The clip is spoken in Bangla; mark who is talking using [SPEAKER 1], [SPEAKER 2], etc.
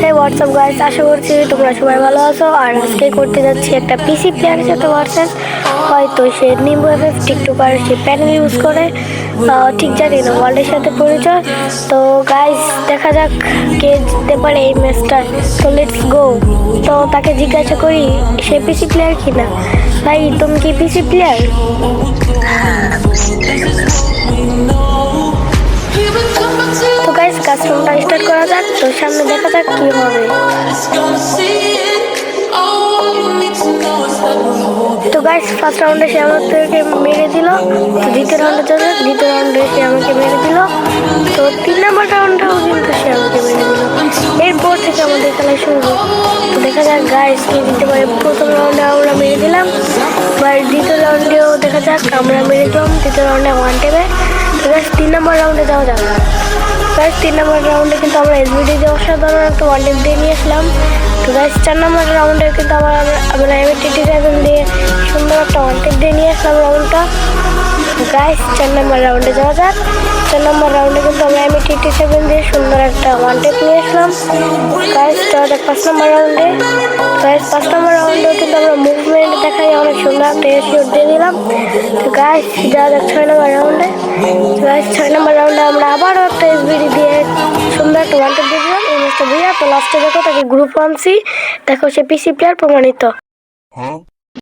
[SPEAKER 1] হে হোয়াটসঅ্যাপ গাইস, আশা করছি তোমরা সবাই ভালো আছো। আর আজকে করতে যাচ্ছি একটা পিসি প্লেয়ারের সাথে ভার্সেস। হয়তো সে নিম্বু এফএফ টিকটকার সে প্যানেল ইউজ করে, ঠিক জানি না ওয়ার্ল্ডের সাথে পরিচয়। তো গাইস দেখা যাক কে জিততে পারে এই ম্যাচটা। তো লেটস গো। তো তাকে জিজ্ঞাসা করি সে পিসি প্লেয়ার কিনা। ভাই তুমি কি পিসি প্লেয়ার? তো গাইস কাস্টমটা স্টার্ট করা যাক। তো সামনে দেখা যাক কি হবে। তো গাইস ফার্স্ট রাউন্ডে সে আমাকে মেরে দিল। তো দ্বিতীয় রাউন্ডে যাবে, দ্বিতীয় রাউন্ডে সে আমাকে মেরে দিল। তো 3 নম্বর রাউন্ডেও কিন্তু সে আমাকে মেরে দিল। এরপর থেকে আমাদের খেলা শুরু। তো দেখা যাক গাইস কে জিততে পারে। প্রথম রাউন্ডে আমরা মেরে দিলাম, এবার দ্বিতীয় রাউন্ডেও দেখা যাক আমরা মেরে দিলাম। তৃতীয় রাউন্ডে 1 টেবে। তো গাইস 3 নম্বর রাউন্ডে যাওয়া যাক। গাইস 3 নম্বর রাউন্ডে কিন্তু আমরা এসবিডি দিয়ে অসাধারণ একটা ওয়ান টেপ দিয়ে নিয়ে আসলাম। তো গাইস 4 নম্বর রাউন্ডে কিন্তু আমরা এমএ-27 দিয়ে সুন্দর একটা ওয়ান টেপ দিয়ে নিয়ে আসলাম রাউন্ডটা। গাইস 4 নম্বর রাউন্ডে যাওয়া যাক। 4 নম্বর রাউন্ডে কিন্তু আমরা এমএ-27 দিয়ে সুন্দর একটা ওয়ান টেপ নিয়ে আসলাম। গাইস যাওয়া যাক 5 নম্বর রাউন্ডে। গাইস 5 নম্বর রাউন্ডেও কিন্তু আমরা মুভমেন্ট দেখাই অনেক সুন্দর একটা এশিওর দিয়ে দিলাম। তো গাইস যাওয়া যাক 6 নম্বর রাউন্ডে। গাইস 6 নম্বর রাউন্ডে আমরা আবারও একটা এসবিডি দিয়ে সুন্দর একটা ওয়ান টেপ দিয়ে দিলাম। এই ম্যাচটা দিয়ে তো লাস্টে দেখো তাকে গ্রুপ 1 দেখো সে পিসি প্লেয়ার প্রমাণিত।